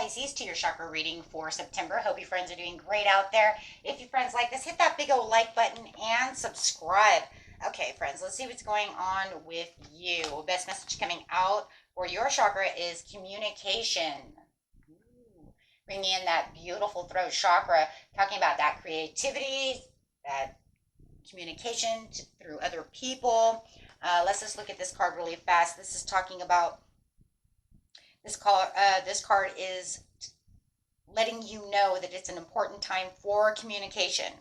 Pisces, to your chakra reading for September. Hope you friends are doing great out there. If you friends like this, hit that big old like button and subscribe. Okay, friends, let's see what's going on with you. Best message coming out for your chakra is communication. Bringing in that beautiful throat chakra, talking about that creativity, that communication through other people. Let's just look at this card really fast. This is talking about this card is letting you know that it's an important time for communication.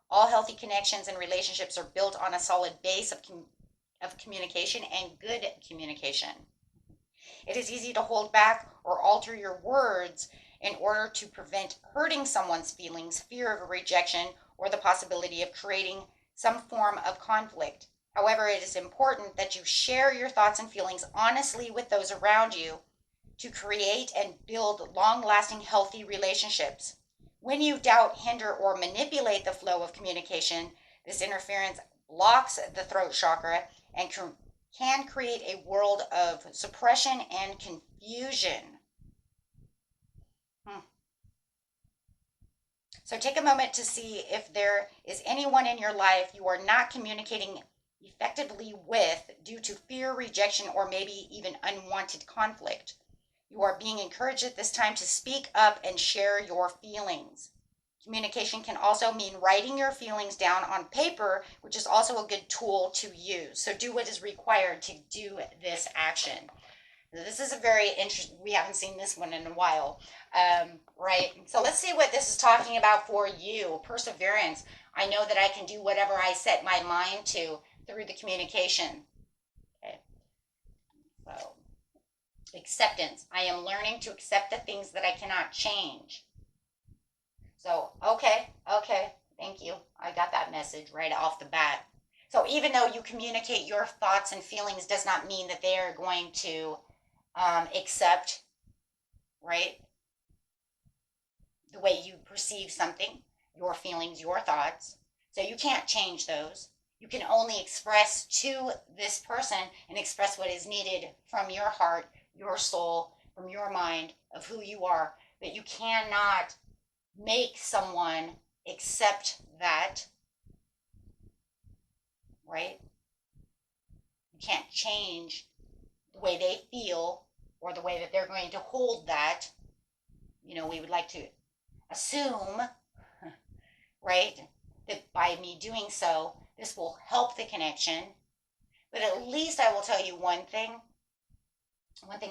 All healthy connections and relationships are built on a solid base of communication and good communication. It is easy to hold back or alter your words in order to prevent hurting someone's feelings, fear of a rejection, or the possibility of creating some form of conflict. However, it is important that you share your thoughts and feelings honestly with those around you to create and build long-lasting, healthy relationships. When you doubt, hinder, or manipulate the flow of communication, this interference blocks the throat chakra and can create a world of suppression and confusion. So take a moment to see if there is anyone in your life you are not communicating effectively with due to fear, rejection, or maybe even unwanted conflict. You are being encouraged at this time to speak up and share your feelings. Communication can also mean writing your feelings down on paper, which is also a good tool to use. So do what is required to do this action. This is a very interesting, we haven't seen this one in a while, right? So let's see what this is talking about for you. Perseverance. I know that I can do whatever I set my mind to through the communication. Okay. So acceptance. I am learning to accept the things that I cannot change. So, okay, thank you. I got that message right off the bat. So even though you communicate your thoughts and feelings does not mean that they are going to accept, right, the way you perceive something, your feelings, your thoughts. So you can't change those. You can only express to this person and express what is needed from your heart, your soul, from your mind of who you are. But you cannot make someone accept that, right? You can't change the way they feel or the way that they're going to hold that. You know, we would like to assume, right, that by me doing so, this will help the connection. But at least I will tell you one thing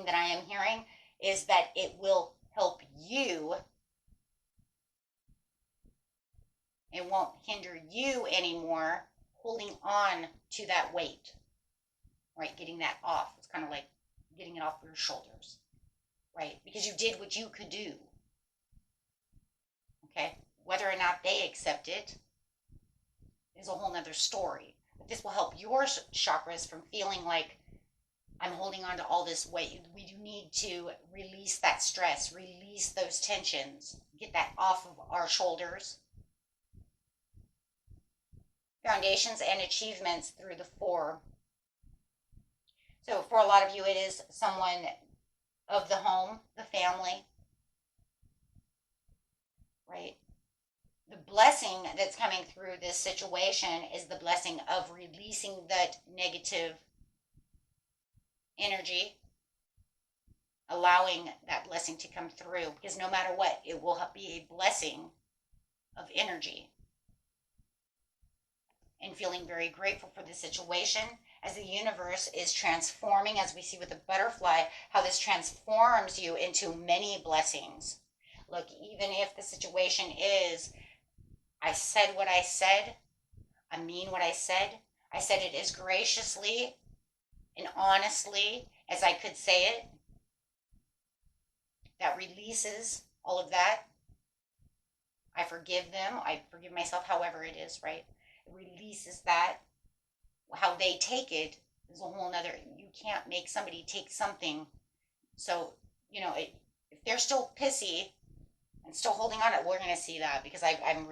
that I am hearing is that it will help you. It won't hinder you anymore holding on to that weight, right? Getting that off. It's kind of like getting it off your shoulders, right? Because you did what you could do, okay? Whether or not they accept it is a whole nother story. But this will help your chakras from feeling like I'm holding on to all this weight. We do need to release that stress, release those tensions, get that off of our shoulders. Foundations and achievements through the 4. So for a lot of you, it is someone of the home, the family, right? The blessing that's coming through this situation is the blessing of releasing that negative energy, allowing that blessing to come through, because no matter what, it will be a blessing of energy. And feeling very grateful for the situation as the universe is transforming, as we see with the butterfly, how this transforms you into many blessings. Look, even if the situation is, I said what I said, I mean what I said it as graciously and honestly as I could say it, that releases all of that. I forgive them, I forgive myself, however it is, right? Releases that. How they take it is a whole nother. You can't make somebody take something. So, you know, if they're still pissy and still holding on, we're going to see that, because I'm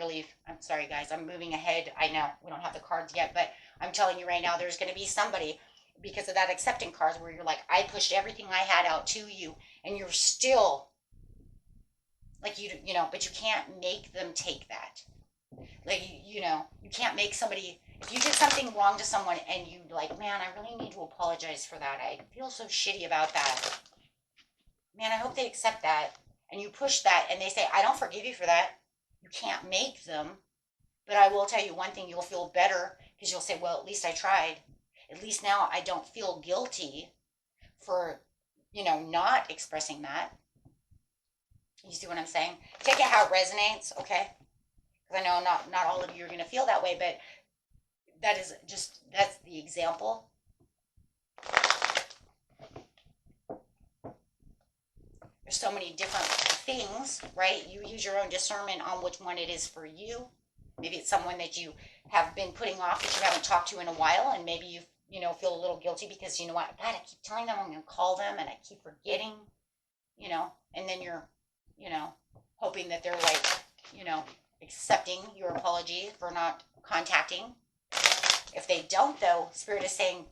sorry guys, I'm moving ahead. I know we don't have the cards yet, but I'm telling you right now, there's going to be somebody, because of that accepting cards, where you're like, I pushed everything I had out to you and you're still Like, but you can't make them take that. Like, you can't make somebody, if you did something wrong to someone and you like, man, I really need to apologize for that. I feel so shitty about that. Man, I hope they accept that. And you push that and they say, I don't forgive you for that. You can't make them. But I will tell you one thing, you'll feel better because you'll say, well, at least I tried. At least now I don't feel guilty for, not expressing that. You see what I'm saying? Take it how it resonates, okay? Because I know not all of you are going to feel that way, but that's the example. There's so many different things, right? You use your own discernment on which one it is for you. Maybe it's someone that you have been putting off that you haven't talked to in a while, and maybe you feel a little guilty because, you know what, God, I keep telling them I'm going to call them and I keep forgetting, and then you're, hoping that they're like, accepting your apology for not contacting. If they don't, though, Spirit is saying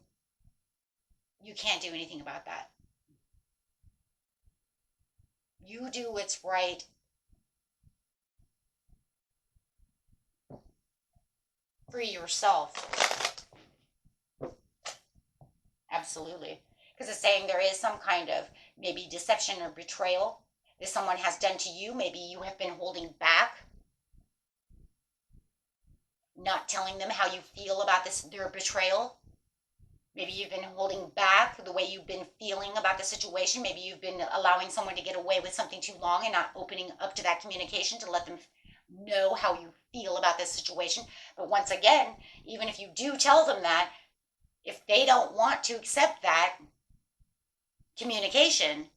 you can't do anything about that. You do what's right. Free yourself. Absolutely. Because it's saying there is some kind of maybe deception or betrayal that someone has done to you. Maybe you have been holding back, not telling them how you feel about their betrayal. Maybe you've been holding back the way you've been feeling about the situation. Maybe you've been allowing someone to get away with something too long and not opening up to that communication to let them know how you feel about this situation. But once again, even if you do tell them that, if they don't want to accept that communication,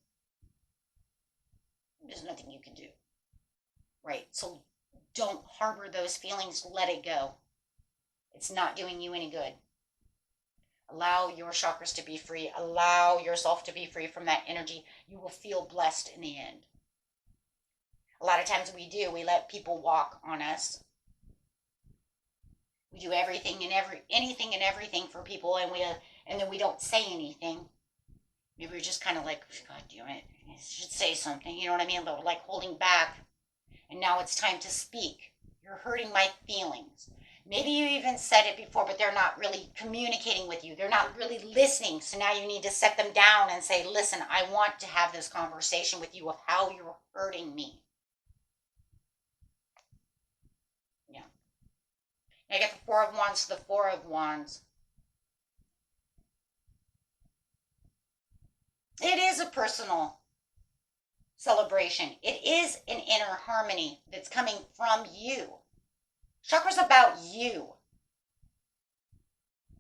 there's nothing you can do. Right? So don't harbor those feelings. Let it go. It's not doing you any good. Allow your chakras to be free. Allow yourself to be free from that energy. You will feel blessed in the end. A lot of times we let people walk on us. We do anything and everything for people, and then we don't say anything. Maybe we're just kind of like, God damn it, I should say something. You know what I mean? But like holding back. And now it's time to speak. You're hurting my feelings. Maybe you even said it before, but they're not really communicating with you. They're not really listening. So now you need to set them down and say, listen, I want to have this conversation with you of how you're hurting me. Yeah. Now I get the Four of Wands to the Four of Wands. It is a personal celebration. It is an inner harmony that's coming from you. Chakra's about you,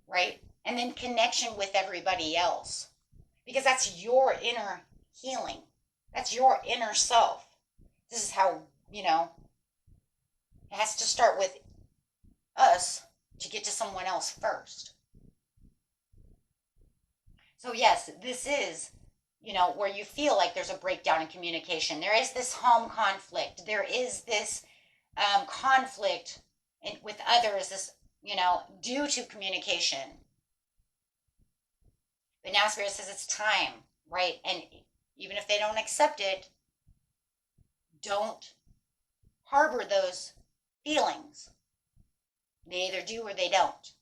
right? And then connection with everybody else, because that's your inner healing. That's your inner self. This is how, it has to start with us to get to someone else first. So yes, this is, where you feel like there's a breakdown in communication. There is this home conflict. There is this conflict with others, this, due to communication. But now Spirit says it's time, right? And even if they don't accept it, don't harbor those feelings. They either do or they don't.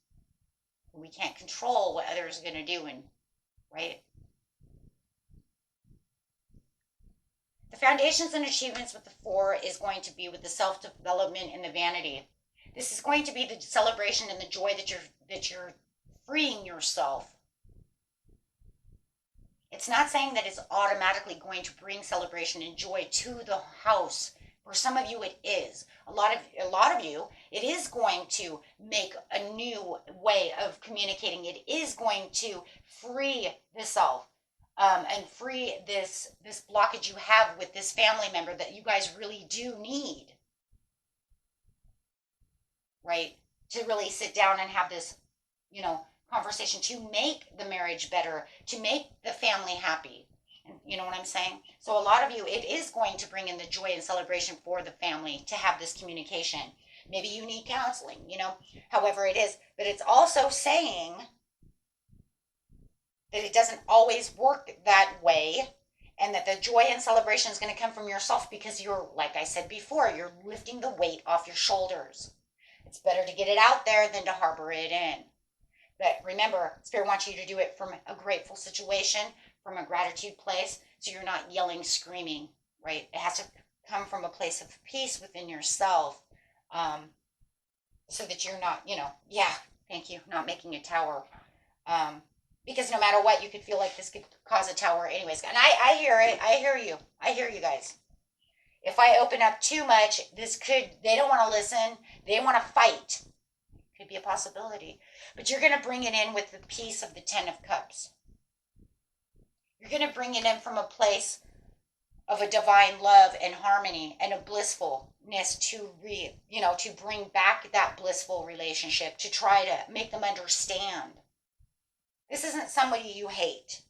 We can't control what others are going to do, right? The foundations and achievements with the Four is going to be with the self-development and the vanity. This is going to be the celebration and the joy that you're freeing yourself. It's not saying that it's automatically going to bring celebration and joy to the house. For some of you, it is. A lot of you, it is going to make a new way of communicating. It is going to free the self. And free this blockage you have with this family member that you guys really do need, right? To really sit down and have this, conversation to make the marriage better, to make the family happy. You know what I'm saying? So a lot of you, it is going to bring in the joy and celebration for the family to have this communication. Maybe you need counseling, however it is. But it's also saying that it doesn't always work that way, and that the joy and celebration is going to come from yourself because you're, like I said before, you're lifting the weight off your shoulders. It's better to get it out there than to harbor it in. But remember, Spirit wants you to do it from a grateful situation, from a gratitude place, so you're not yelling, screaming, right? It has to come from a place of peace within yourself, so that you're not, yeah, thank you, not making a tower. Because no matter what, you could feel like this could cause a tower anyways. And I hear it. I hear you. I hear you guys. If I open up too much, they don't want to listen. They want to fight. Could be a possibility. But you're going to bring it in with the peace of the Ten of Cups. You're going to bring it in from a place of a divine love and harmony and a blissfulness to bring back that blissful relationship, to try to make them understand. This isn't somebody you hate.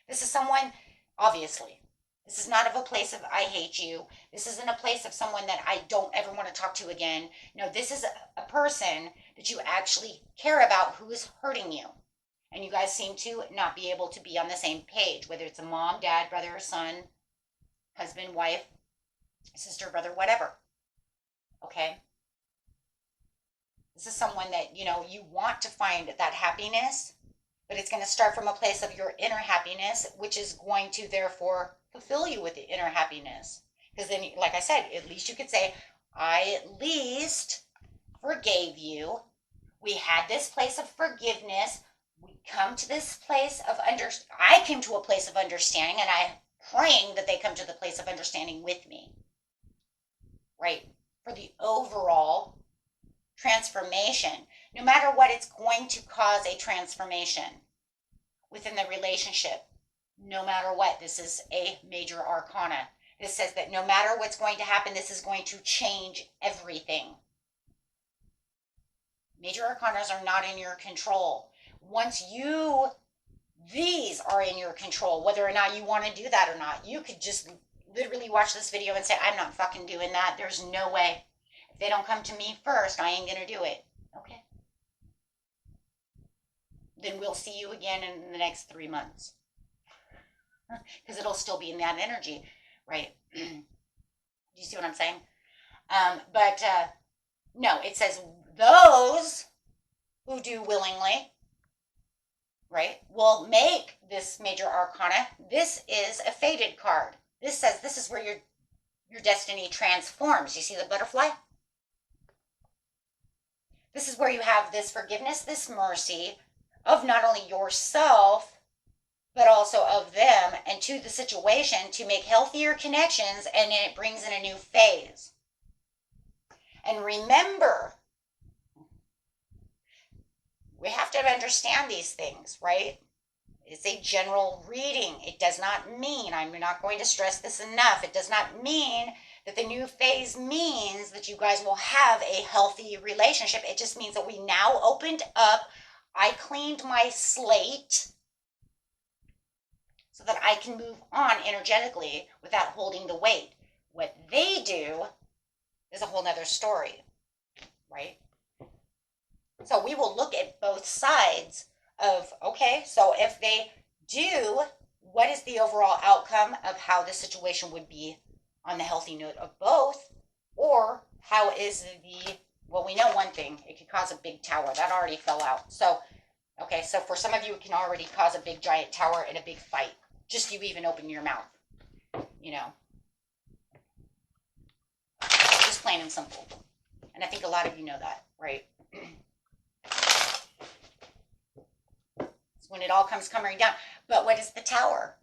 This is someone, obviously, this is not of a place of I hate you. This isn't a place of someone that I don't ever want to talk to again. No, this is a person that you actually care about who is hurting you. And you guys seem to not be able to be on the same page, whether it's a mom, dad, brother, or son, husband, wife, sister, brother, whatever. Okay? This is someone that, you want to find that happiness, but it's going to start from a place of your inner happiness, which is going to therefore fulfill you with the inner happiness. Because then, like I said, at least you could say, I at least forgave you. We had this place of forgiveness. We come to this place of I came to a place of understanding, and I'm praying that they come to the place of understanding with me. Right? For the overall transformation. No matter what, it's going to cause a transformation within the relationship. No matter what, this is a major arcana. This says that no matter what's going to happen, this is going to change everything. Major arcanas are not in your control. Once these are in your control, whether or not you want to do that or not, you could just literally watch this video and say, I'm not fucking doing that. There's no way. If they don't come to me first, I ain't going to do it. Okay. Then we'll see you again in the next 3 months. Because it'll still be in that energy, right? Do you see what I'm saying? No, it says those who do willingly, right, will make this major arcana. This is a fated card. This says this is where your destiny transforms. You see the butterfly? This is where you have this forgiveness, this mercy of not only yourself, but also of them and to the situation to make healthier connections, and it brings in a new phase. And remember, we have to understand these things, right? It's a general reading. It does not mean, I'm not going to stress this enough, it does not mean that the new phase means that you guys will have a healthy relationship. It just means that we now opened up. I cleaned my slate so that I can move on energetically without holding the weight. What they do is a whole nother story, right? So we will look at both sides of, okay, so if they do, what is the overall outcome of how the situation would be on the healthy note of both? Or how is well, we know one thing, it could cause a big tower. That already fell out. So, okay, so for some of you, it can already cause a big giant tower and a big fight. Just you even open your mouth, Just plain and simple. And I think a lot of you know that, right? It's when it all comes coming down. But what is the tower?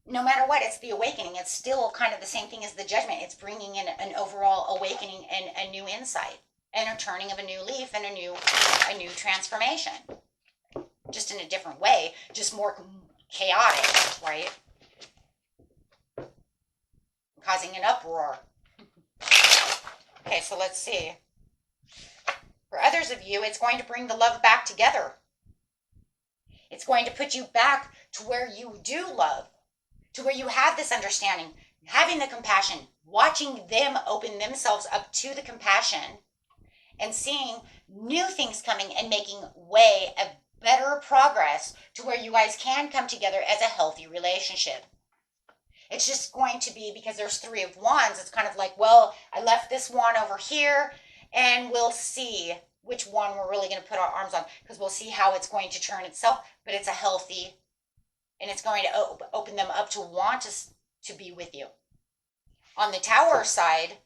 No matter what, it's the awakening. It's still kind of the same thing as the judgment. It's bringing in an overall awakening and a new insight and a turning of a new leaf and a new transformation. Just in a different way, just more chaotic, right? Causing an uproar. Okay, so let's see. For others of you, it's going to bring the love back together. It's going to put you back to where you do love, to where you have this understanding, having the compassion, watching them open themselves up to the compassion and seeing new things coming and making way of better progress to where you guys can come together as a healthy relationship. It's just going to be, because there's 3 of Wands, it's kind of like, well, I left this wand over here, and we'll see which one we're really going to put our arms on, because we'll see how it's going to turn itself. But it's a healthy, and it's going to open them up to want to be with you. On the Tower side,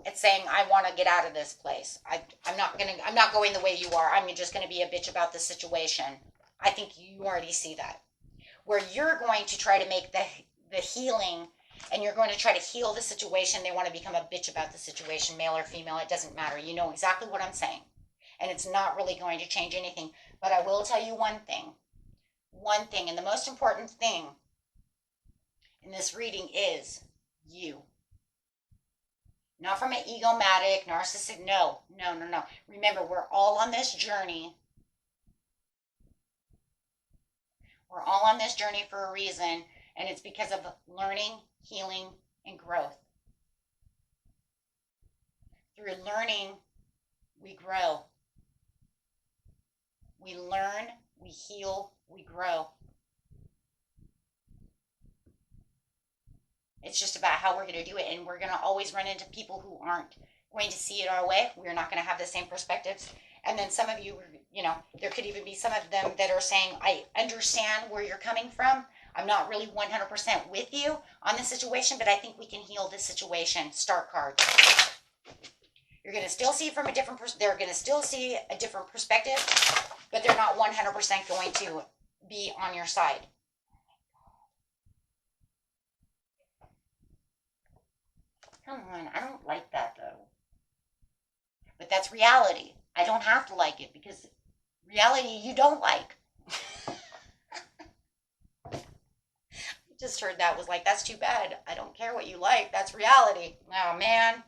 it's saying, I want to get out of this place. I'm not going the way you are. I'm just going to be a bitch about the situation. I think you already see that. Where you're going to try to make the healing, and you're going to try to heal the situation. They want to become a bitch about the situation, male or female, it doesn't matter. You know exactly what I'm saying. And it's not really going to change anything. But I will tell you one thing. One thing, and the most important thing in this reading is you. Not from an egomatic, narcissistic, no. Remember, we're all on this journey. We're all on this journey for a reason, and it's because of learning, healing, and growth. Through learning, we grow. We learn, we heal, we grow. It's just about how we're going to do it, and we're going to always run into people who aren't going to see it our way. We're not going to have the same perspectives. And then some of you, there could even be some of them that are saying, I understand where you're coming from. I'm not really 100% with you on the situation, but I think we can heal this situation. Star card. You're going to still see it from a different they're going to still see a different perspective, but they're not 100% going to be on your side. Come on, I don't like that though. But that's reality. I don't have to like it, because reality you don't like. I just heard that, was like, that's too bad. I don't care what you like. That's reality. Oh, man.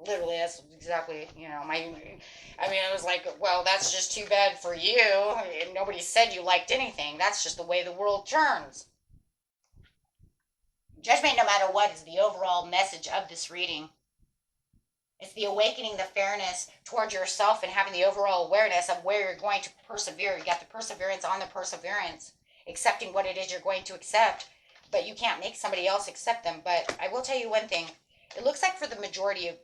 Literally, that's exactly, it was like, well, that's just too bad for you. Nobody said you liked anything. That's just the way the world turns. Judgment, no matter what, is the overall message of this reading. It's the awakening, the fairness towards yourself, and having the overall awareness of where you're going to persevere. You got the perseverance on the perseverance, accepting what it is you're going to accept, but you can't make somebody else accept them. But I will tell you one thing. It looks like for the majority of,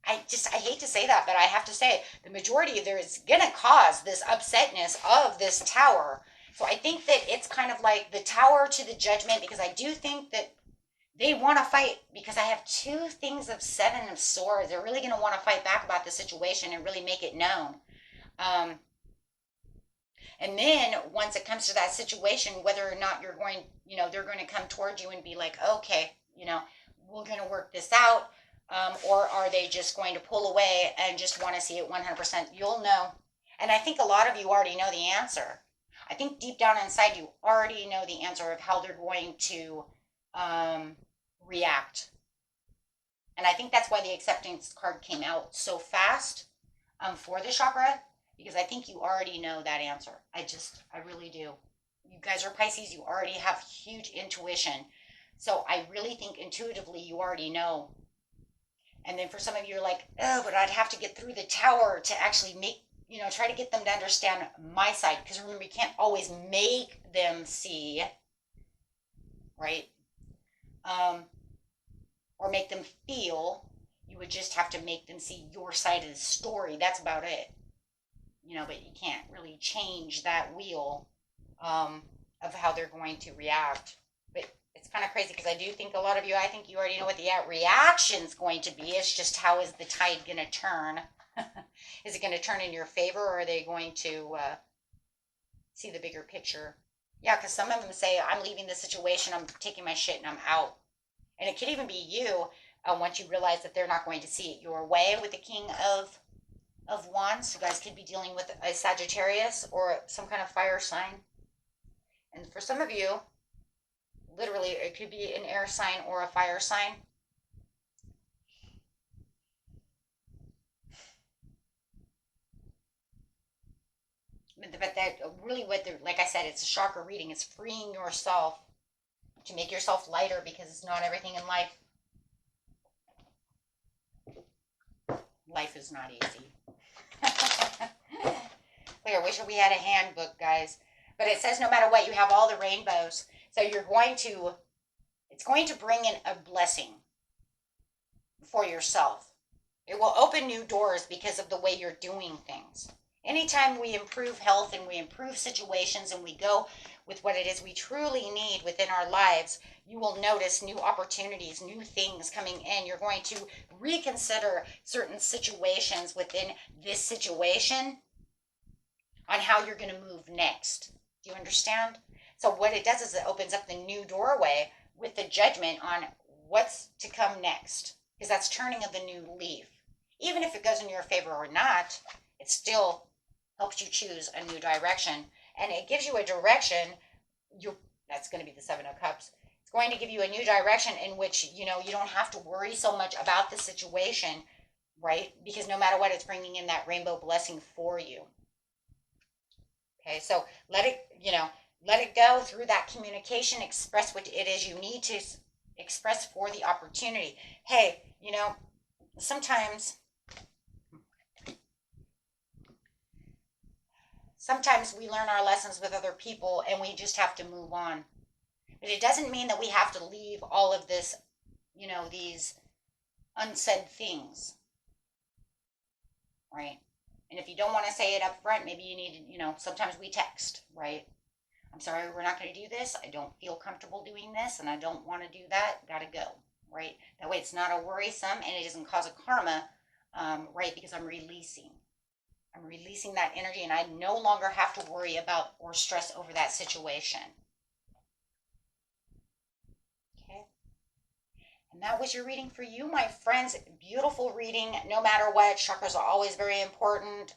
I hate to say that, but I have to say, the majority of there is going to cause this upsetness of this Tower. So I think that it's kind of like the Tower to the Judgment, because I do think that they want to fight, because I have 2 things of 7 of Swords. They're really going to want to fight back about the situation and really make it known. And then once it comes to that situation, whether or not you're going, they're going to come towards you and be like, okay, we're going to work this out. Or are they just going to pull away and just want to see it 100%? You'll know. And I think a lot of you already know the answer. I think deep down inside you already know the answer of how they're going to react. And I think that's why the acceptance card came out so fast for the chakra, because I think you already know that answer. I really do. You guys are Pisces, you already have huge intuition. So I really think intuitively you already know. And then for some of you, you're like, oh, but I'd have to get through the Tower to actually make, try to get them to understand my side. Because remember, you can't always make them see, right? Or make them feel. You would just have to make them see your side of the story. That's about it. But you can't really change that wheel of how they're going to react. But it's kind of crazy, because I do think a lot of you, I think you already know what the reaction's going to be. It's just, how is the tide going to turn? Is it going to turn in your favor, or are they going to see the bigger picture? Yeah, because some of them say, I'm leaving the situation, I'm taking my shit, and I'm out. And it could even be you, once you realize that they're not going to see it your way, with the King of Wands. You guys could be dealing with a Sagittarius or some kind of fire sign. And for some of you, literally, it could be an air sign or a fire sign. But that really, like I said, it's a chakra reading. It's freeing yourself to make yourself lighter, because it's not everything in life. Life is not easy. Like, I wish we had a handbook, guys. But it says no matter what, you have all the rainbows. So it's going to bring in a blessing for yourself. It will open new doors because of the way you're doing things. Anytime we improve health and we improve situations and we go with what it is we truly need within our lives, you will notice new opportunities, new things coming in. You're going to reconsider certain situations within this situation on how you're going to move next. Do you understand? So what it does is it opens up the new doorway with the judgment on what's to come next, because that's turning of the new leaf. Even if it goes in your favor or not, it still helps you choose a new direction, and it gives you a direction. That's going to be the Seven of Cups. It's going to give you a new direction in which you don't have to worry so much about the situation, right? Because no matter what, it's bringing in that rainbow blessing for you. Okay, so let it go through that communication. Express what it is you need to express for the opportunity. Hey, sometimes we learn our lessons with other people and we just have to move on. But it doesn't mean that we have to leave all of this, these unsaid things, right? And if you don't want to say it up front, maybe you need to, sometimes we text, right? I'm sorry, we're not going to do this. I don't feel comfortable doing this, and I don't want to do that. Got to go, right? That way it's not a worrisome, and it doesn't cause a karma, right? Because I'm releasing that energy, and I no longer have to worry about or stress over that situation. Okay? And that was your reading for you, my friends. Beautiful reading. No matter what, chakras are always very important,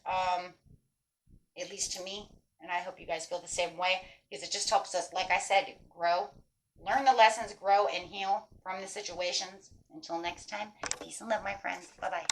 at least to me. And I hope you guys feel the same way, because it just helps us, like I said, grow, learn the lessons, grow, and heal from the situations. Until next time, peace and love, my friends. Bye-bye.